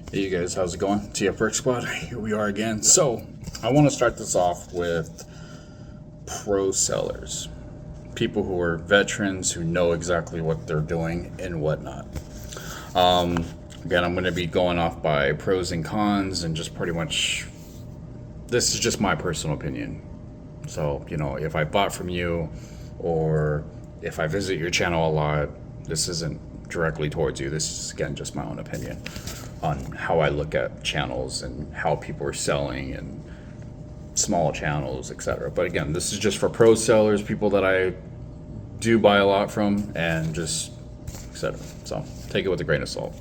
Hey you guys, how's it going? TF Brick Squad, here we are again. So, I want to start this off with pro sellers. People who are veterans who know exactly what they're doing and whatnot. Again, I'm going to be going off by pros and cons and just pretty much, this is just my personal opinion. So, if I bought from you or if I visit your channel a lot, this isn't directly towards you. This is, again, just my own opinion on how I look at channels and how people are selling and small channels, etc. But again, this is just for pro sellers, people that I do buy a lot from, and just etc. So take it with a grain of salt.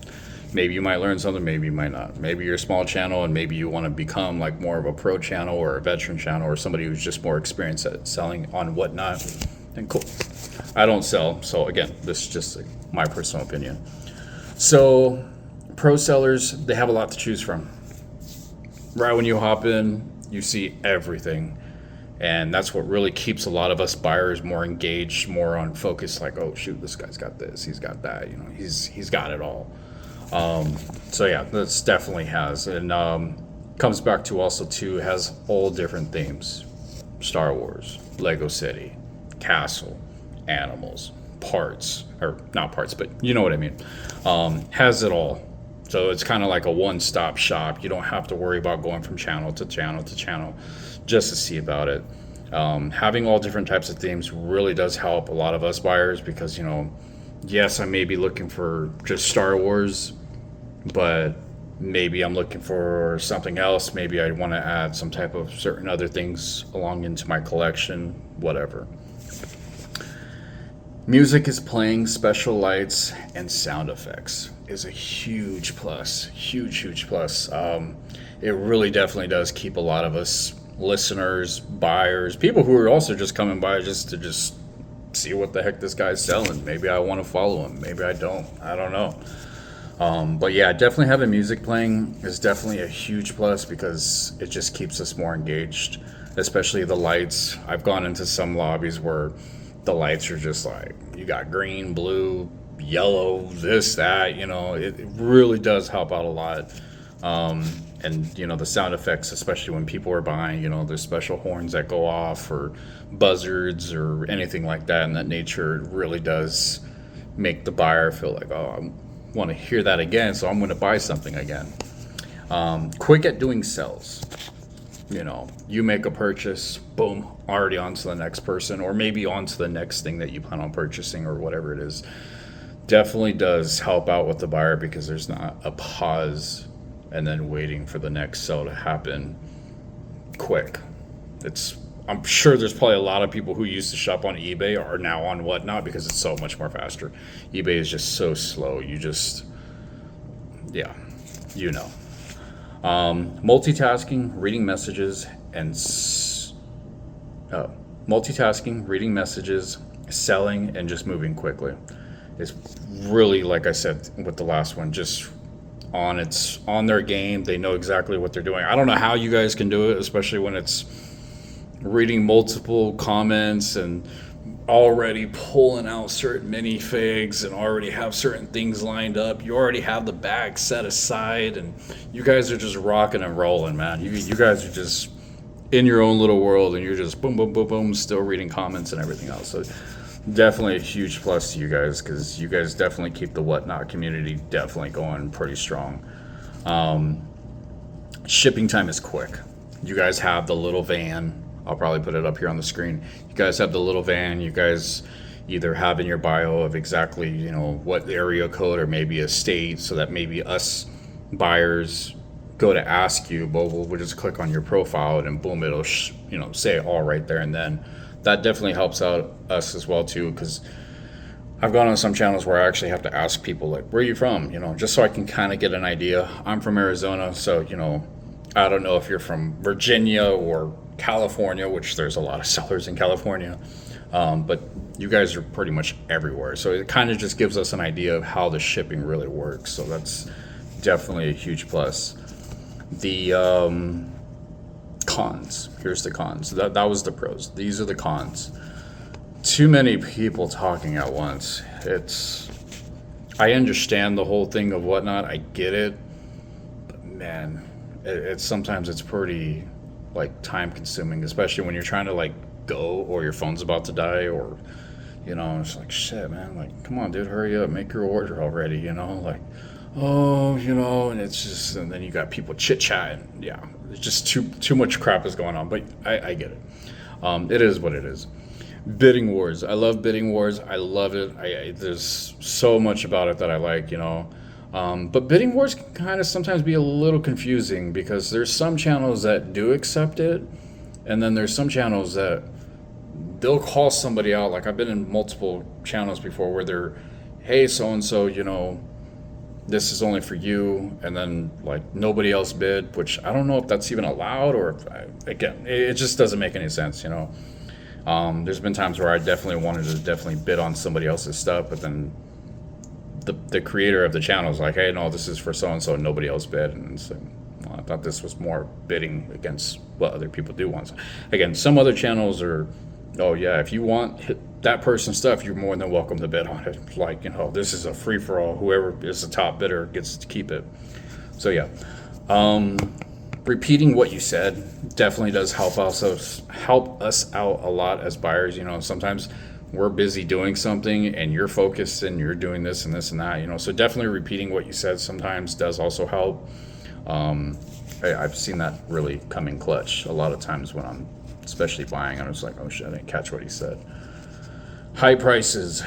Maybe you might learn something, maybe you might not. Maybe you're a small channel and maybe you want to become like more of a pro channel or a veteran channel or somebody who's just more experienced at selling on whatnot. Then cool. I don't sell, so again, this is just like my personal opinion. So pro sellers, they have a lot to choose from. Right when you hop in, you see everything. And that's what really keeps a lot of us buyers more engaged, more on focus, like, oh shoot, this guy's got this, he's got that, he's got it all. So yeah, this definitely has. And comes back to also too, has all different themes. Star Wars, Lego City, Castle, animals, parts, or not parts, but you know what I mean. Has it all. So it's kind of like a one-stop shop. You don't have to worry about going from channel to channel to channel just to see about it. Having all different types of themes really does help a lot of us buyers because, yes, I may be looking for just Star Wars, but maybe I'm looking for something else. Maybe I want to add some type of certain other things along into my collection, whatever. Music is playing, special lights, and sound effects is a huge plus. Huge plus. It really definitely does keep a lot of us listeners, buyers, people who are also just coming by just to just see what the heck this guy's selling. Maybe I want to follow him. Maybe I don't. I don't know. But yeah, definitely having music playing is definitely a huge plus because it just keeps us more engaged, especially the lights. I've gone into some lobbies where the lights are just like, you got green, blue, yellow, this, that, it really does help out a lot. And the sound effects, especially when people are buying, there's special horns that go off or buzzards or anything like that in that nature. It really does make the buyer feel like, oh, I want to hear that again, so I'm going to buy something again. Quick at doing sales. You make a purchase, boom, already on to the next person, or maybe on to the next thing that you plan on purchasing or whatever it is. Definitely does help out with the buyer because there's not a pause and then waiting for the next sale to happen quick. I'm sure there's probably a lot of people who used to shop on eBay are now on whatnot because it's so much more faster. eBay is just so slow. Yeah, multitasking, reading messages, multitasking, reading messages, selling, and just moving quickly. It's really, like I said with the last one, just on their game. They know exactly what they're doing. I don't know how you guys can do it, especially when it's reading multiple comments and already pulling out certain minifigs and already have certain things lined up. You already have the bag set aside and you guys are just rocking and rolling, man. You guys are just in your own little world and you're just boom, boom, boom, boom, still reading comments and everything else. So definitely a huge plus to you guys because you guys definitely keep the whatnot community definitely going pretty strong. Shipping time is quick. You guys have the little van. I'll probably put it up here on the screen. You guys have the little van. You guys either have in your bio of exactly, what area code or maybe a state so that maybe us buyers go to ask you, but we'll just click on your profile and boom, it'll, say it all right there and then. That definitely helps out us as well too because I've gone on some channels where I actually have to ask people like, where are you from? Just so I can kind of get an idea. I'm from Arizona, so, I don't know if you're from Virginia or California, which there's a lot of sellers in California, but you guys are pretty much everywhere. So it kind of just gives us an idea of how the shipping really works. So that's definitely a huge plus. The cons. Here's the cons. That was the pros. These are the cons. Too many people talking at once. I understand the whole thing of whatnot. I get it. man, it's sometimes it's pretty like time consuming, especially when you're trying to like go or your phone's about to die, or it's like, shit, man, like, come on, dude, hurry up, make your order already, like, oh, and it's just, and then you got people chit chatting. Yeah, it's just too much crap is going on, but I get it. It is what it is. Bidding wars. I love bidding wars. I love it. There's so much about it that I like, but bidding wars can kind of sometimes be a little confusing because there's some channels that do accept it, and then there's some channels that they'll call somebody out. Like, I've been in multiple channels before where they're, hey, so and so, this is only for you, and then like nobody else bid, which I don't know if that's even allowed, or again, it just doesn't make any sense. There's been times where I definitely wanted to bid on somebody else's stuff, but then the creator of the channel is like, hey, no, this is for so and so, and nobody else bid, and it's like, well, I thought this was more bidding against what other people do want. Again, some other channels are, oh yeah, if you want that person's stuff, you're more than welcome to bid on it. Like, this is a free for all. Whoever is the top bidder gets to keep it. So yeah, repeating what you said definitely does help us out a lot as buyers. Sometimes we're busy doing something and you're focused and you're doing this and this and that. So definitely repeating what you said sometimes does also help. I've seen that really come in clutch a lot of times when I'm especially buying. I was like, oh shit, I didn't catch what he said. High prices.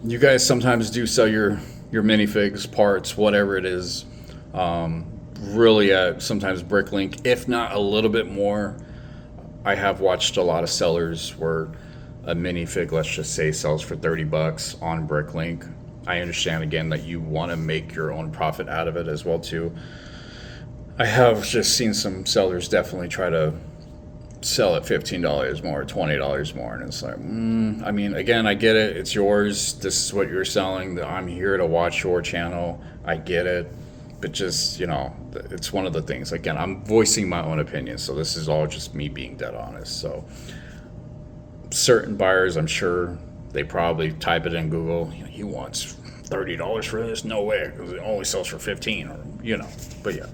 You guys sometimes do sell your minifigs, parts, whatever it is, really at sometimes Bricklink, if not a little bit more. I have watched a lot of sellers where a minifig, let's just say, sells for $30 on Bricklink. I understand again that you want to make your own profit out of it as well too. I have just seen some sellers definitely try to sell at $15 more, $20 more, and it's like, I mean, again, I get it. It's yours. This is what you're selling. I'm here to watch your channel. I get it, but just it's one of the things. Again, I'm voicing my own opinion, so this is all just me being dead honest. So certain buyers, I'm sure they probably type it in Google. He wants $30 for this? No way, because it only sells for 15, or But yeah.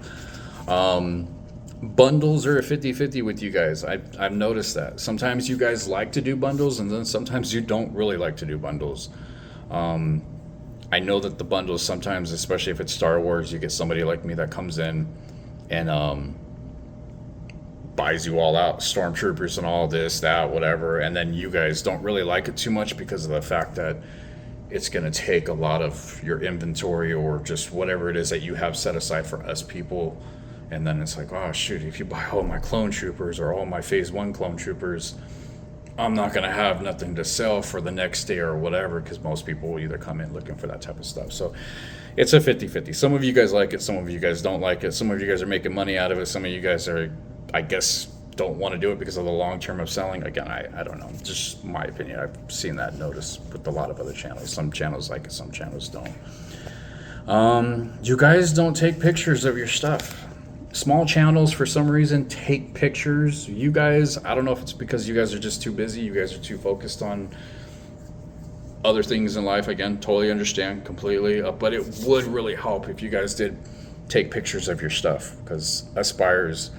Bundles are a 50-50 with you guys. I've noticed that. Sometimes you guys like to do bundles, and then sometimes you don't really like to do bundles. I know that the bundles sometimes, especially if it's Star Wars, you get somebody like me that comes in and buys you all out, stormtroopers and all this, that, whatever, and then you guys don't really like it too much because of the fact that it's going to take a lot of your inventory or just whatever it is that you have set aside for us people. And then it's like, oh shoot, if you buy all my clone troopers or all my phase 1 clone troopers, I'm not going to have nothing to sell for the next day or whatever, because most people will either come in looking for that type of stuff. So it's a 50-50. Some of you guys like it, some of you guys don't like it, some of you guys are making money out of it, some of you guys are, I guess, don't want to do it because of the long term of selling. Again, I don't know, just my opinion. I've seen that notice with a lot of other channels. Some channels like it, some channels don't. You guys don't take pictures of your stuff. Small channels, for some reason, take pictures. You guys, I don't know if it's because you guys are just too busy, you guys are too focused on other things in life. Again, totally understand completely, but it would really help if you guys did take pictures of your stuff, because us buyers,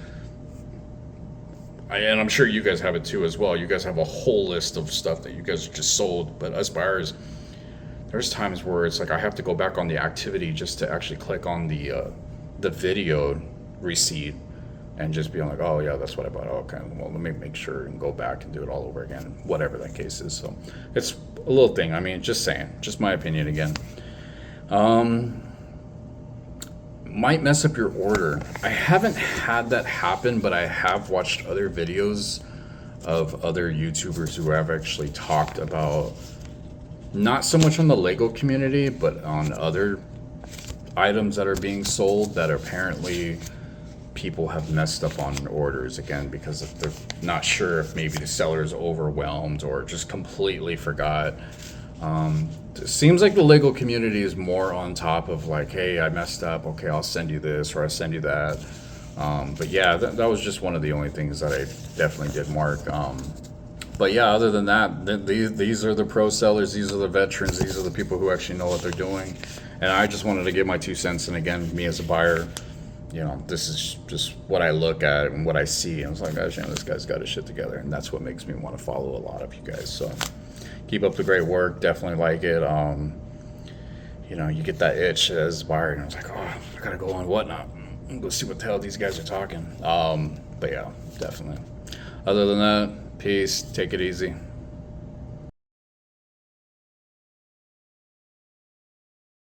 and I'm sure you guys have it too as well, you guys have a whole list of stuff that you guys just sold, but us buyers, there's times where it's like I have to go back on the activity just to actually click on the video receipt and just be like, oh yeah, that's what I bought. Oh, okay, well, let me make sure and go back and do it all over again, whatever that case is. So it's a little thing. I mean, just saying, just my opinion again. Might mess up your order. I haven't had that happen, but I have watched other videos of other YouTubers who have actually talked about, not so much on the Lego community, but on other items that are being sold that apparently people have messed up on orders, again, because if they're not sure if maybe the seller is overwhelmed or just completely forgot. It seems like the Lego community is more on top of like, hey, I messed up, okay, I'll send you this or I'll send you that. But yeah, that was just one of the only things that I definitely did mark. But yeah, other than that, these are the pro sellers, these are the veterans, these are the people who actually know what they're doing. And I just wanted to give my 2 cents. And again, me as a buyer, this is just what I look at and what I see. And I was like, gosh, this guy's got his shit together. And that's what makes me want to follow a lot of you guys. So keep up the great work. Definitely like it. You get that itch as a buyer. And I was like, oh, I got to go on Whatnot. Go see what the hell these guys are talking. But yeah, definitely. Other than that, peace. Take it easy.